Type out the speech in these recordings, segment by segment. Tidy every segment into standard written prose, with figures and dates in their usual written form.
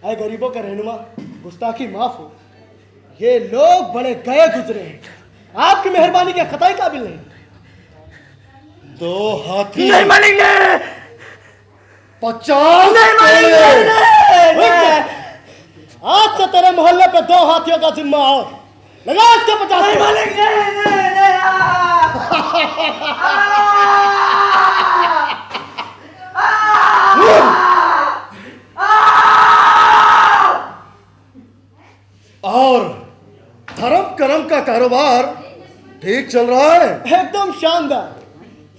ऐ गरीबों का रहनुमा, गुस्ताखी माफ हो। ये लोग बड़े गए गुजरे हैं, आपकी मेहरबानी के खताई काबिल नहीं। 2 हाथी नहीं मानेंगे, 50 नहीं मानेंगे। आज से तेरे मोहल्ले पे 2 हाथियों का जिम्मा और लगा इसके 50 नहीं मानेंगे। और धर्म कर्म का कारोबार ठीक चल रहा है? एकदम शानदार।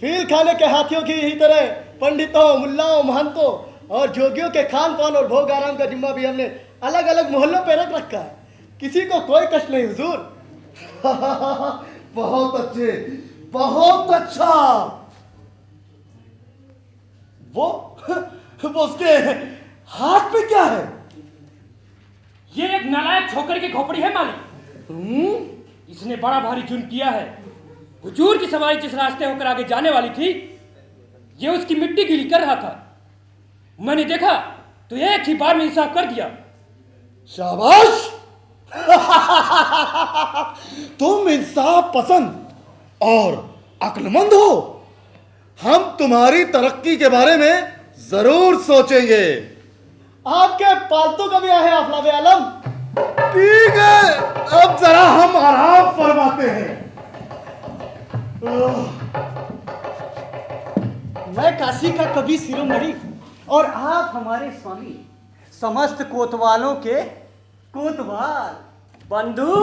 फील खाने के हाथियों की ही तरह पंडितों, मुल्लाओं, महंतों और जोगियों के खान पान और भोग आराम का जिम्मा भी हमने अलग अलग मोहल्लों पे रख रखा है। किसी को कोई कष्ट नहीं हुजूर। बहुत अच्छे, बहुत अच्छा। वो उसके हाथ में क्या है? ये एक नालायक छोकर की खोपड़ी है मालिक। इसने बड़ा भारी जुर्म किया है। हुजूर की सवारी जिस रास्ते होकर आगे जाने वाली थी, ये उसकी मिट्टी गीली कर रहा था। मैंने देखा तो एक ही बार में इंसाफ कर दिया। शाबाश। तुम इंसाफ पसंद और अक्लमंद हो। हम तुम्हारी तरक्की के बारे में जरूर सोचेंगे। आपके पालतू कभी आए अफलावे आलम? ठीक है, अब जरा हम आराम फरमाते हैं। मैं काशी का कवि शिरोमणि और आप हमारे स्वामी, समस्त कोतवालों के कोतवाल। बंधु,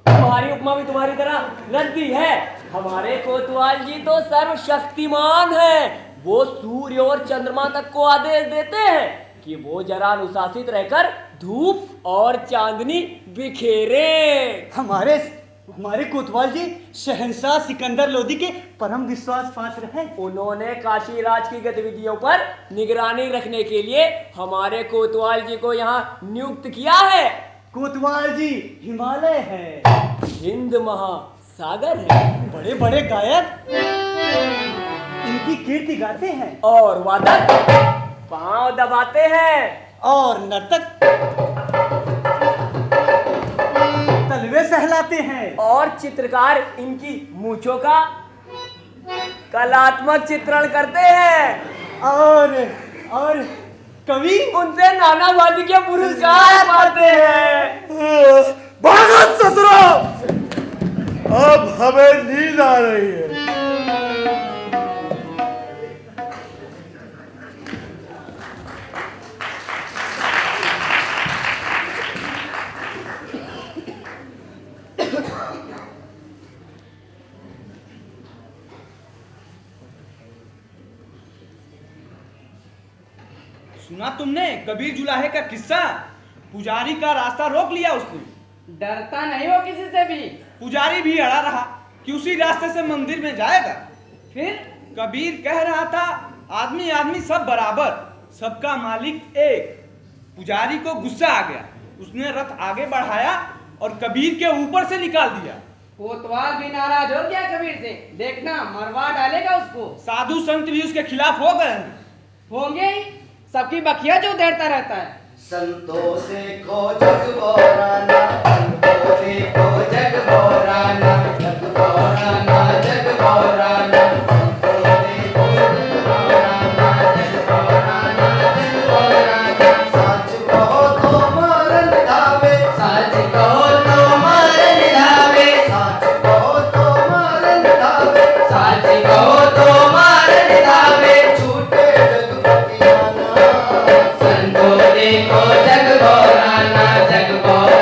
हमारी उपमा भी तुम्हारी तरह लगती है। हमारे कोतवाल जी तो सर्वशक्तिमान है। वो सूर्य और चंद्रमा तक को आदेश देते हैं कि वो जरा अनुशासित रहकर धूप और चांदनी बिखेरे। हमारे कोतवाल जी शहंशाह सिकंदर लोदी के परम विश्वास पात्र हैं। उन्होंने काशी राज की गतिविधियों पर निगरानी रखने के लिए हमारे कोतवाल जी को यहाँ नियुक्त किया है। कोतवाल जी हिमालय है, हिंद महासागर है, बड़े बड़े गायक इनकी कीर्ति गाते हैं, और वादक पांव दबाते हैं, और नर्तक तलवे सहलाते हैं, और चित्रकार इनकी मूंछों का कलात्मक चित्रण करते हैं, और कवि उनसे नानावादी के पुरस्कार पाते हैं। भागत ससुरा, अब हमें नींद आ रही है। सुना तुमने कबीर जुलाहे का किस्सा? पुजारी का रास्ता रोक लिया उसने। डरता नहीं हो किसी से भी। पुजारी भी अड़ा रहा कि उसी रास्ते से मंदिर में जाएगा। फिर कबीर कह रहा था, आदमी आदमी सब बराबर, सबका मालिक एक। पुजारी को गुस्सा आ गया, उसने रथ आगे बढ़ाया और कबीर के ऊपर से निकाल दिया। कोतवाल भी नाराज हो गया कबीर से, देखना मरवा डालेगा उसको। साधु संत भी उसके खिलाफ हो गए। होंगे ही, सबकी बखिया जो उधेड़ता रहता है। संतों से को जग बोराना, संतों से को जग बोराना, जग बोराना, जग बोराना, संतों से को जग बोराना, जग बोराना, जग बोराना। सच कहो तो मरन धावे, सच कहो तो मरन धावे, सच कहो तो मरन धावे, सच कहो तो मरन धावे। छूटे जग बतियाना, संतों से को जग बोराना, जग बोराना।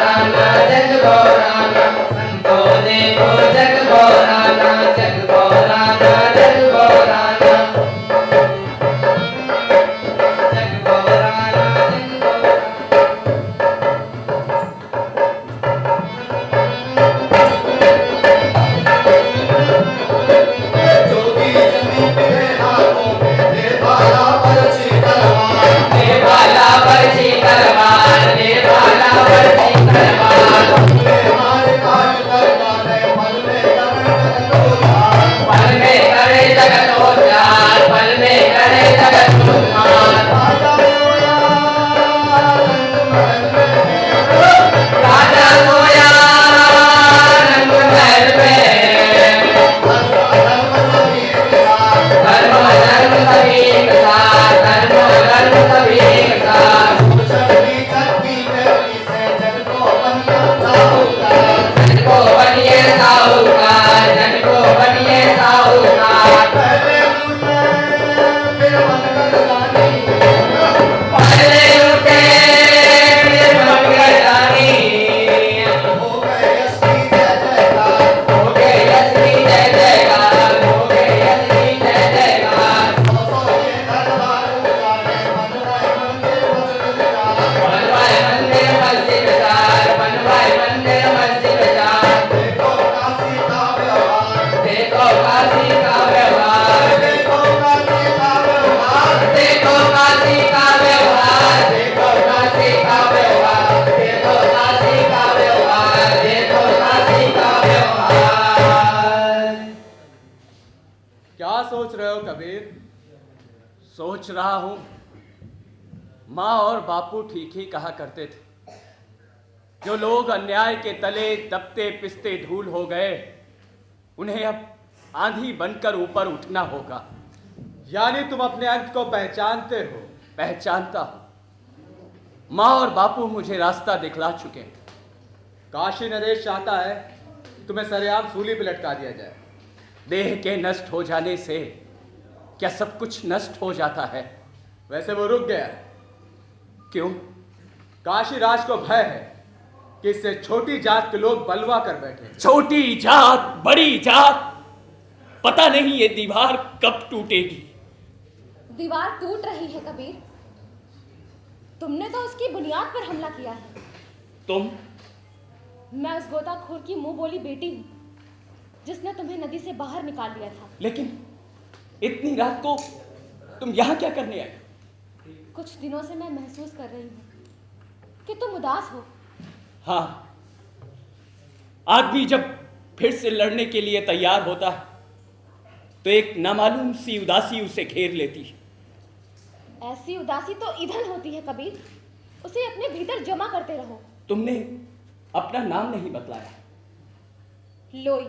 सोच रहा हूं, माँ और बापू ठीक ही कहा करते थे, जो लोग अन्याय के तले दबते पिसते धूल हो गए, उन्हें अब आंधी बनकर ऊपर उठना होगा। यानी तुम अपने अंत को पहचानते हो? पहचानता हूं। माँ और बापू मुझे रास्ता दिखला चुके हैं। काशी नरेश चाहता है तुम्हें सरेआम सूली पे लटका दिया जाए। देह के नष्ट हो जाने से क्या सब कुछ नष्ट हो जाता है? वैसे वो रुक गया है। क्यों? काशी राज को भय है कि इससे छोटी जात के लोग बलवा कर बैठे। छोटी जात, बड़ी जात, पता नहीं ये दीवार कब टूटेगी। दीवार टूट रही है कबीर। तुमने तो उसकी बुनियाद पर हमला किया है। तुम? मैं उस गोताखोर की मुंह बोली बेटी हूँ, जिसने तुम्हें नदी से बाहर निकाल दिया था। लेकिन इतनी रात को तुम यहाँ क्या करने आए? कुछ दिनों से मैं महसूस कर रही हूँ कि तुम उदास हो। हाँ, आदमी जब फिर से लड़ने के लिए तैयार होता है तो एक नामालूम सी उदासी उसे घेर लेती है। ऐसी उदासी तो ईंधन होती है कबीर, उसे अपने भीतर जमा करते रहो। तुमने अपना नाम नहीं बतलाया। लोई।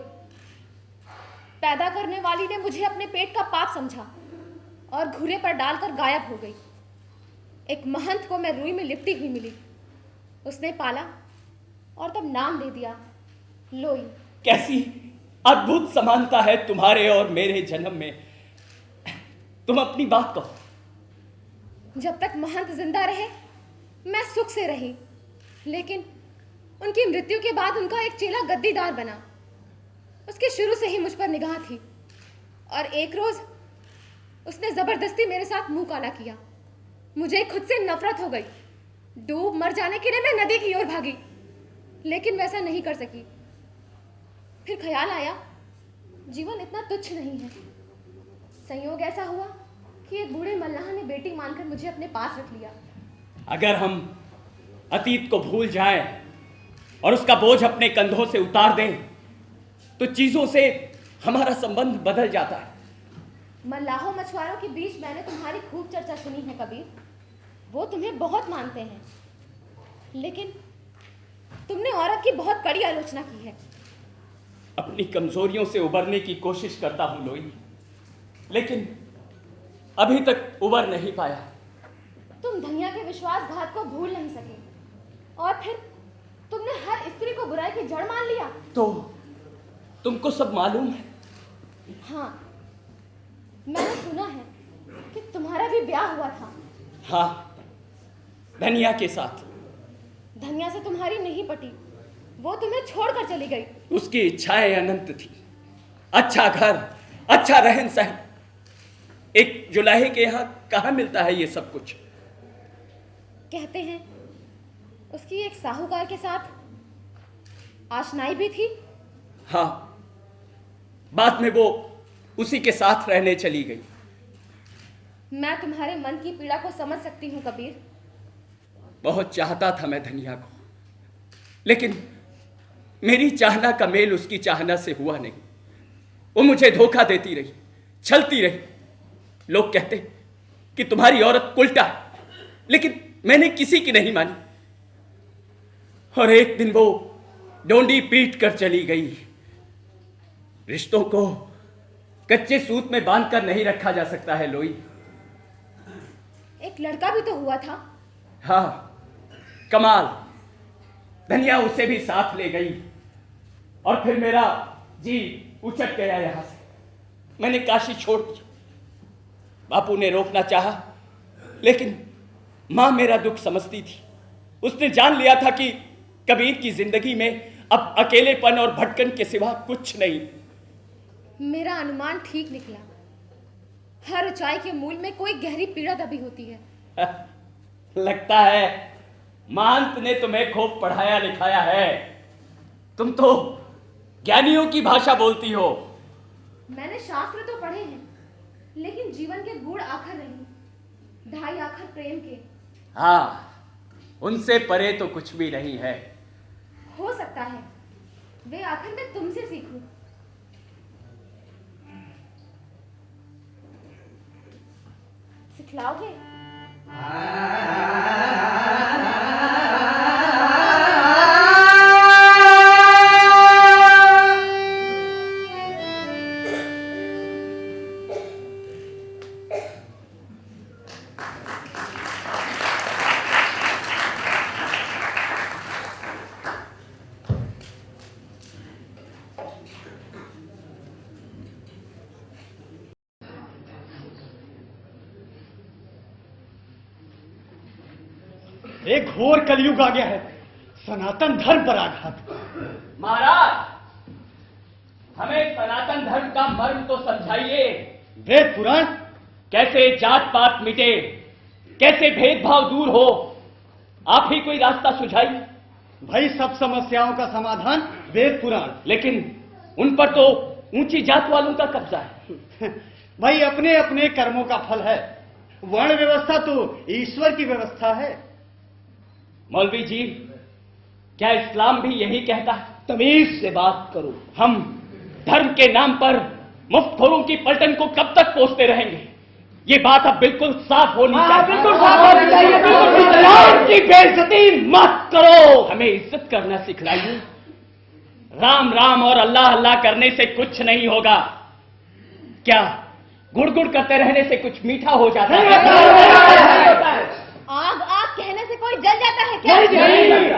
पैदा करने वाली ने मुझे अपने पेट का पाप समझा और घूरे पर डालकर गायब हो गई। एक महंत को मैं रुई में लिपटी हुई मिली, उसने पाला और तब नाम दे दिया लोई। कैसी अद्भुत समानता है तुम्हारे और मेरे जन्म में। तुम अपनी बात कहो। जब तक महंत जिंदा रहे मैं सुख से रही, लेकिन उनकी मृत्यु के बाद उनका एक चेला गद्दीदार बना। उसके शुरू से ही मुझ पर निगाह थी और एक रोज उसने जबरदस्ती मेरे साथ मुंह काला किया। मुझे खुद से नफरत हो गई। डूब मर जाने के लिए मैं नदी की ओर भागी, लेकिन वैसा नहीं कर सकी। फिर ख्याल आया जीवन इतना तुच्छ नहीं है। संयोग ऐसा हुआ कि एक बूढ़े मल्लाह ने बेटी मानकर मुझे अपने पास रख लिया। अगर हम अतीत को भूल जाएं और उसका बोझ अपने कंधों से उतार दें तो चीजों से हमारा संबंध बदल जाता है। मल्लाहों मछुआरों के बीच मैंने तुम्हारी खूब चर्चा सुनी है कबीर। वो तुम्हें बहुत मानते हैं, लेकिन तुमने औरत की बहुत कड़ी आलोचना की है। अपनी कमजोरियों से उबरने की कोशिश करता हूं लोई, लेकिन अभी तक उबर नहीं पाया। तुम धनिया के विश्वासघात को भूल नहीं सके और फिर तुमने हर स्त्री को बुराई की जड़ मान लिया। तो तुमको सब मालूम है? हाँ, मैंने सुना है कि तुम्हारा भी ब्याह हुआ था। हाँ, धनिया के साथ। धनिया से तुम्हारी नहीं पटी, वो तुम्हें छोड़कर चली गई। उसकी इच्छाएं अनंत थी। अच्छा घर, अच्छा रहन सहन। एक जुलाहे के यहाँ कहाँ मिलता है ये सब कुछ? कहते हैं उसकी एक साहूकार के साथ आशनाई भी थी। हाँ, बाद में वो उसी के साथ रहने चली गई। मैं तुम्हारे मन की पीड़ा को समझ सकती हूँ कबीर। बहुत चाहता था मैं धनिया को, लेकिन मेरी चाहना का मेल उसकी चाहना से हुआ नहीं। वो मुझे धोखा देती रही, छलती रही। लोग कहते कि तुम्हारी औरत उल्टा है, लेकिन मैंने किसी की नहीं मानी। और एक दिन वो डोंडी पीट कर चली गई। रिश्तों को कच्चे सूत में बांधकर नहीं रखा जा सकता है लोई। एक लड़का भी तो हुआ था। हाँ, कमाल। धनिया उसे भी साथ ले गई और फिर मेरा जी उचट गया यहां से। मैंने काशी छोड़ दी। बापू ने रोकना चाहा, लेकिन मां मेरा दुख समझती थी। उसने जान लिया था कि कबीर की जिंदगी में अब अकेलेपन और भटकन के सिवा कुछ नहीं। मेरा अनुमान ठीक निकला। हर ऊंचाई के मूल में कोई गहरी पीड़ा दबी होती है। लगता है महंत ने तुम्हें खूब पढ़ाया लिखाया है। तुम तो ज्ञानियों की भाषा बोलती हो। मैंने शास्त्र तो पढ़े हैं, लेकिन जीवन के गूढ़ आखर नहीं, ढाई आखर प्रेम के। हाँ, उनसे परे तो कुछ भी नहीं है। हो सकता है वे आखिर मैं तुमसे सीखूं। सिखलाओगे? एक घोर कलयुग आ गया है, सनातन धर्म पर आघात। महाराज, हमें सनातन धर्म का मर्म तो समझाइए। वेद पुराण कैसे जात पात मिटे, कैसे भेदभाव दूर हो, आप ही कोई रास्ता सुझाइए। भाई, सब समस्याओं का समाधान वेद पुराण। लेकिन उन पर तो ऊंची जात वालों का कब्जा है। भाई, अपने अपने कर्मों का फल है। वर्ण व्यवस्था तो ईश्वर की व्यवस्था है। मौलवी जी, क्या इस्लाम भी यही कहता है? तमीज से बात करो। हम धर्म के नाम पर मुफ्तखोरों की पलटन को कब तक पोसते रहेंगे? ये बात अब बिल्कुल साफ होनी चाहिए। बिल्कुल साफ होनी चाहिए। इस्लाम की बेइज्जती मत करो। हमें इज्जत करना सिखलाइए। राम राम और अल्लाह अल्लाह करने से कुछ नहीं होगा। क्या गुड़ गुड़ करते रहने से कुछ मीठा हो जाता है? आग आग कहने से कोई जल जाता है क्या? नहीं।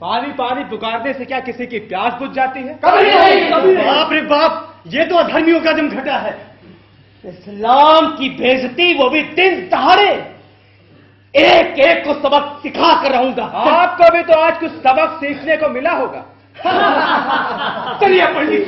पानी पानी पुकारने से क्या किसी की प्यास बुझ जाती है? कभी नहीं। बाप रे बाप, ये तो अधर्मियों का जमघटा है। इस्लाम की बेइज्जती, वो भी दिन दहाड़े। एक एक को सबक सिखा कर रहूंगा। आपको भी तो आज कुछ सबक सीखने को मिला होगा। चलिए पंडित,